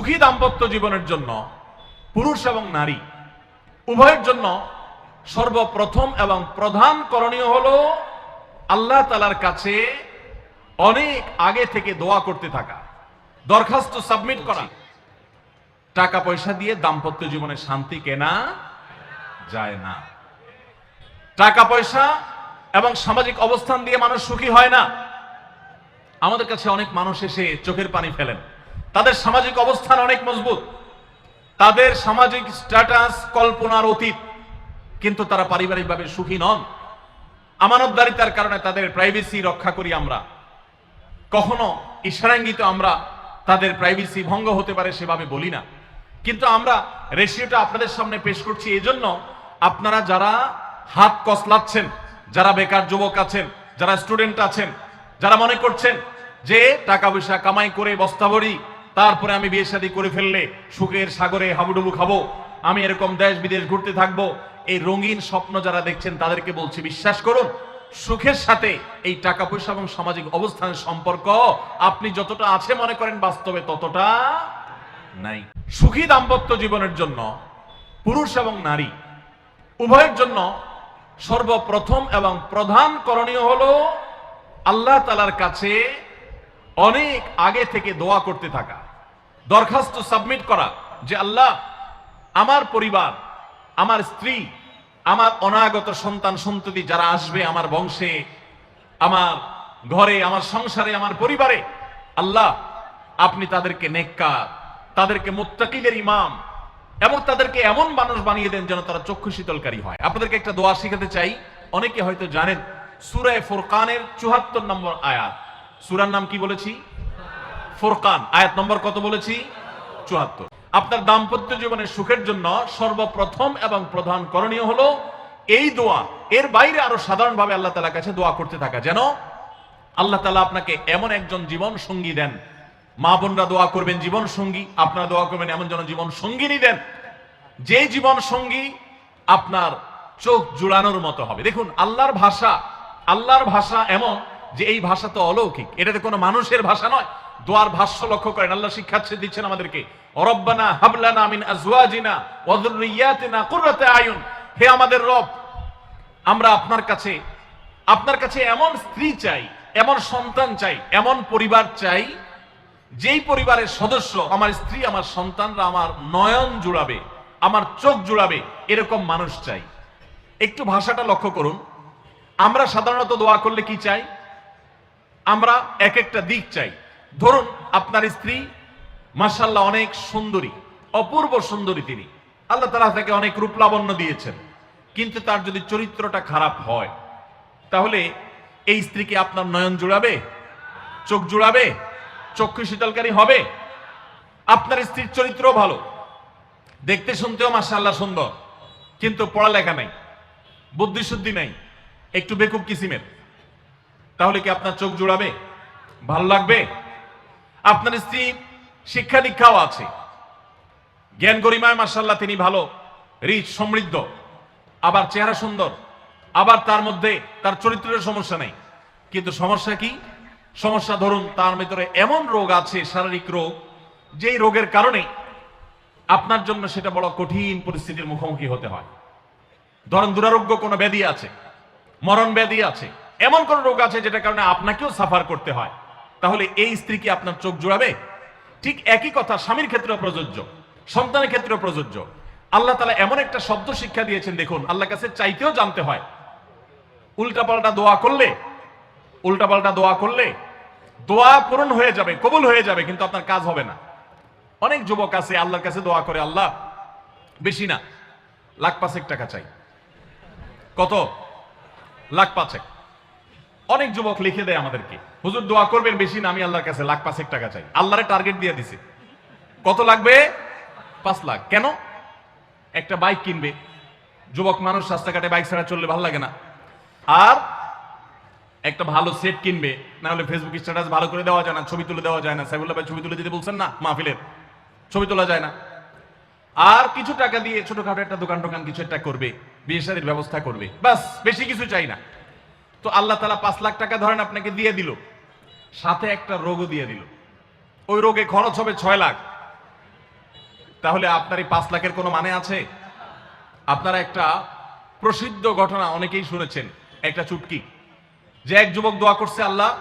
সুখী দাম্পত্য জীবনের জন্য পুরুষ এবং নারী উভয়ের জন্য সর্বপ্রথম এবং প্রধান করণীয় হলো আল্লাহ তাআলার কাছে অনেক আগে থেকে দোয়া করতে থাকা, দরখাস্ত সাবমিট করা। টাকা পয়সা দিয়ে দাম্পত্য জীবনে শান্তি কেনা যায় না। টাকা পয়সা এবং সামাজিক অবস্থান দিয়ে মানুষ সুখী হয় না। আমাদের কাছে অনেক মানুষ এসে চোখের পানি ফেলেন, তাদের সামাজিক অবস্থান অনেক মজবুত, তাদের সামাজিক স্ট্যাটাস কল্পনার অতীত, কিন্তু তারা পারিবারিকভাবে সুখী নন। আমানতদারিতার কারণে তাদের প্রাইভেসি রক্ষা করি আমরা, কখনো ইশারাঙ্গিত আমরা তাদের প্রাইভেসি ভঙ্গ হতে পারে সেভাবে বলি না। কিন্তু আমরা রেশিওটা আপনাদের সামনে পেশ করছি এজন্য, আপনারা যারা হাত কসলাচ্ছেন, যারা বেকার যুবক আছেন, যারা স্টুডেন্ট আছেন, যারা মনে করছেন যে টাকা পয়সা কামাই করে বস্তা ভরি, তারপরে আমি বিয়ে শাদী করে ফেললে সুখের সাগরে হাবুডুবু খাবো, আমি এরকম দেশ বিদেশ ঘুরতে থাকবো, এই রঙিন স্বপ্ন যারা দেখছেন তাদেরকে বলছি, বিশ্বাস করুন, সুখের সাথে এই টাকা পয়সা এবং সামাজিক অবস্থানের সম্পর্ক আপনি যতটা আছে মনে করেন বাস্তবে ততটা নাই। সুখী দাম্পত্য জীবনের জন্য পুরুষ এবং নারী উভয়ের জন্য সর্বপ্রথম এবং প্রধান করণীয় হলো আল্লাহ তাআলার কাছে অনেক আগে থেকে দোয়া করতে থাকা, দরখাস্ত সাবমিট করা যে আল্লাহ, আমার পরিবার, আমার স্ত্রী, আমার অনাগত সন্তান সন্ততি যারা আসবে আমার বংশে, আমার ঘরে, আমার সংসারে, আমার পরিবারে, আল্লাহ আপনি তাদেরকে নেককার, তাদেরকে মুত্তাকিদের ইমাম এবং তাদেরকে এমন মানুষ বানিয়ে দেন যেন তারা চক্ষু শীতলকারী হয়। আপনাদেরকে একটা দোয়া শিখাতে চাই, অনেকে হয়তো জানেন, সূরা ফুরকানের ৭৪ নম্বর আয়াত। সূরার নাম কি বলেছি? ফুরকান। আয়াত নম্বর কত বলেছি? ৭৪। আপনার দাম্পত্য জীবনের সুখের জন্য সর্বপ্রথম এবং প্রধান করণীয় হলো এই দোয়া। এর বাইরে আরো সাধারণভাবে আল্লাহ তাআলার কাছে দোয়া করতে থাকা, যেন আল্লাহ তাআলা আপনাকে এমন একজন জীবন সঙ্গী দেন। মা বোনরা দোয়া করবেন জীবন সঙ্গী, আপনারা দোয়া করবেন এমন যেন জীবন সঙ্গিনী দেন, যে জীবন সঙ্গী আপনার চোখ জুড়ানোর মতো হবে। দেখুন, আল্লাহর ভাষা এমন যে এই ভাষা তো অলৌকিক, এটাতে কোনো মানুষের ভাষা নয়। দোয়ার ভাষ্য লক্ষ্য করেন, আল্লাহ শিক্ষা দিচ্ছেন আমাদেরকে, রব্বানা হাবলানা মিন আজওয়াজিনা ওয়া যুররিয়াতিনা কুররাতা আয়ুন। হে আমাদের রব, আমরা আপনার কাছে এমন স্ত্রী চাই, এমন সন্তান চাই, এমন পরিবার চাই, যেই পরিবারের সদস্য, আমার স্ত্রী, আমার সন্তানরা আমার নয়ন জুড়াবে, আমার চোখ জুড়াবে, এরকম মানুষ চাই। একটু ভাষাটা লক্ষ্য করুন। আমরা সাধারণত দোয়া করলে কি চাই? আমরা এক একটা দিক চাই। ধরুন, আপনার স্ত্রী মাশাআল্লাহ অনেক সুন্দরী, অপূর্ব সুন্দরী, তিনি আল্লাহ তাআলা তাকে অনেক রূপ লাবণ্য দিয়েছেন, কিন্তু তার যদি চরিত্রটা খারাপ হয়, তাহলে এই স্ত্রীকে আপনার নয়ন জুড়াবে, চোখ জুড়াবে, চক্ষু শীতলকারী হবে? আপনার স্ত্রীর চরিত্র ভালো, দেখতে শুনতেও মাশাআল্লাহ সুন্দর, কিন্তু পড়ালেখা নাই, বুদ্ধিশুদ্ধি নাই, একটু বেকুব কিসিমের, তাহলে কি আপনার চোখ জুড়াবে? ভালো লাগবে? আপনার স্ত্রী শিক্ষা দীক্ষাও আছে, জ্ঞান গরিমায় মাশাআল্লাহ তিনি ভালো, রিচ, সমৃদ্ধ, আবার চেহারা সুন্দর, আবার তার মধ্যে তার চরিত্রের সমস্যা নেই, কিন্তু সমস্যা কি? সমস্যা ধরুন তার ভিতরে এমন রোগ আছে, শারীরিক রোগ, যেই রোগের কারণে আপনার জন্য সেটা বড় কঠিন পরিস্থিতির মুখোমুখি হতে হয়। ধরেন দুরারোগ্য কোনো ব্যাধি আছে, মরণ ব্যাধি আছে, এমন কোন রোগ আছে যেটার কারণে আপনাকেও সাফার করতে হয়, তাহলে এই স্ত্রী কি আপনার চোখ জুড়াবে? ঠিক একই কথা স্বামীর ক্ষেত্রেও প্রযোজ্য, সন্তানের ক্ষেত্রেও প্রযোজ্য। আল্লাহ তাআলা এমন একটা শব্দ শিক্ষা দিয়েছেন, দেখুন, আল্লাহর কাছে চাইতেও জানতে হয়। উল্টাপাল্টা দোয়া করলে দোয়া পূরণ হয়ে যাবে, কবুল হয়ে যাবে, কিন্তু আপনার কাজ হবে না। অনেক যুবক আছে আল্লাহর কাছে দোয়া করে, আল্লাহ বেশি না, লাখ ৫ টাকা চাই। কত? লাখ ৫। অনেক যুবক লিখে দেয় আমাদেরকে, হুজুর দোয়া করবেন বেশি না, আমি আল্লাহর কাছে লাখ ৫ টাকা চাই। আল্লাহরে টার্গেট দিয়ে দিছে, কত লাগবে? ৫ লাখ। কেন? একটা বাইক কিনবে। যুবক মানুষ, রাস্তাঘাটে বাইক ছাড়া চললে ভালো লাগে না। আর একটা ভালো সেট কিনবে, না হলে ফেসবুক স্ট্যাটাস ভালো করে দেওয়া যায় না, ছবি তুলে দেওয়া যায় না। সাইফুল্লাহ ভাই ছবি তুলে দিতে বলছেন না, মাহফিলের ছবি তোলা যায় না। আর কিছু টাকা দিয়ে ছোটখাটো একটা দোকান কিছু একটা করবে, বিয়ে শাদীর ব্যবস্থা করবে, বাস, বেশি কিছু চাই না। তো আল্লাহ তাআলা ৫ লাখ টাকা ধরেন আপনাকে দিয়ে দিল, সাথে একটা রোগও দিয়ে দিল। ওই রোগে খরচ হবে ৬ লাখ। তাহলে আপনার এই 5 লাখের কোনো মানে আছে? আপনারা একটা প্রসিদ্ধ ঘটনা অনেকেই শুনেছেন, একটা চুটকি, যে এক যুবক দোয়া করছে, আল্লাহ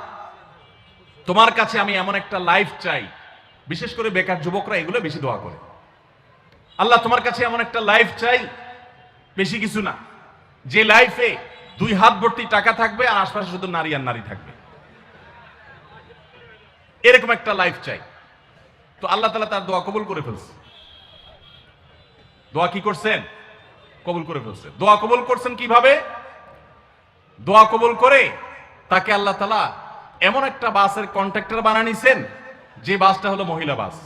তোমার কাছে আমি এমন একটা লাইফ চাই। বিশেষ করে বেকার যুবকরা এগুলো বেশি দোয়া করে, আল্লাহ তোমার কাছে এমন একটা লাইফ চাই, বেশি কিছু না, যে লাইফে 2 হাত ভর্তি টাকা থাকবে আর আশপাশে শুধু নারী আর নারী থাকবে, এরকম একটা লাইফ চাই। তো আল্লাহ তাআলা তার দোয়া কবুল করে ফেলছে। দোয়া কি করছেন? কবুল করে ফেলছে। দোয়া কবুল করছেন কিভাবে? দোয়া কবুল করে তাকে আল্লাহ তাআলা এমন একটা বাসের কন্ট্রাক্টর বানিয়ে নিছেন, যে বাসটা হলো মহিলা বাস।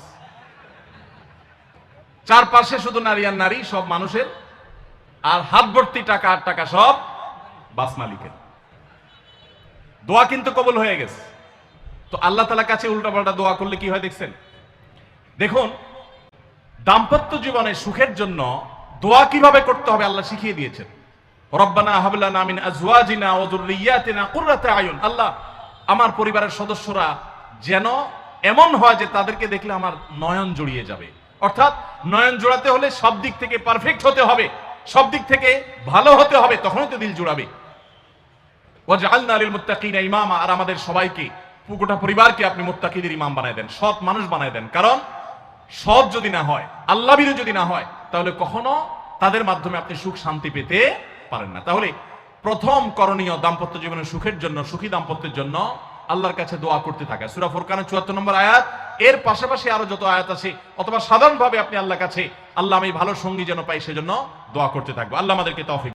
চারপাশে শুধু নারী আর নারী, সব মানুষের, আর হাত ভর্তি টাকা আর টাকা সব বাস মালিকের। দোয়া কিন্তু কবুল হয়ে গেছে। তো আল্লাহ তাআলার কাছে উল্টাপাল্টা দোয়া করলে কি হয় দেখছেন? দেখুন, দাম্পত্য জীবনে সুখের জন্য দোয়া কিভাবে করতে হবে আল্লাহ শিখিয়ে দিয়েছেন। রব্বানা হাব লানা মিন আজওয়াজিনা ওয়া যুররিয়াতিনা কুররাতা আয়ুন। আল্লাহ, আমার পরিবারের সদস্যরা যেন এমন হয় যে তাদেরকে দেখলে আমার নয়ন জড়িয়ে যাবে। অর্থাৎ নয়ন জোড়াতে হলে সব দিক থেকে পারফেক্ট হতে হবে, সব দিক থেকে ভালো হতে হবে, তখনই তো দিল জোড়াবে। ওয়াজআলনা লিল মুত্তাকিনা ইমামা। আর আমাদের সবাইকে, গোটা পরিবারকে আপনি মুত্তাকিদের ইমাম বানায় দেন, সৎ মানুষ বানায় দেন। কারণ সৎ যদি না হয়, আল্লাহভীরু যদি না হয়, তাহলে কখনো তাদের মাধ্যমে আপনি সুখ শান্তি পেতে পারেন না। তাহলে প্রথম করণীয় দাম্পত্য জীবনের সুখের জন্য, সুখী দাম্পত্যের জন্য আল্লাহর কাছে দোয়া করতে থাকা। সূরা ফুরকানের ৭৪ নম্বর আয়াত, এর পাশাপাশি আরো যত আয়াত আছে, অথবা সাধারণভাবে আপনি আল্লাহর কাছে, আল্লাহ আমি ভালো সঙ্গী যেন পাই সেজন্য দোয়া করতে থাকবো। আল্লাহ আমাদেরকে তৌফিক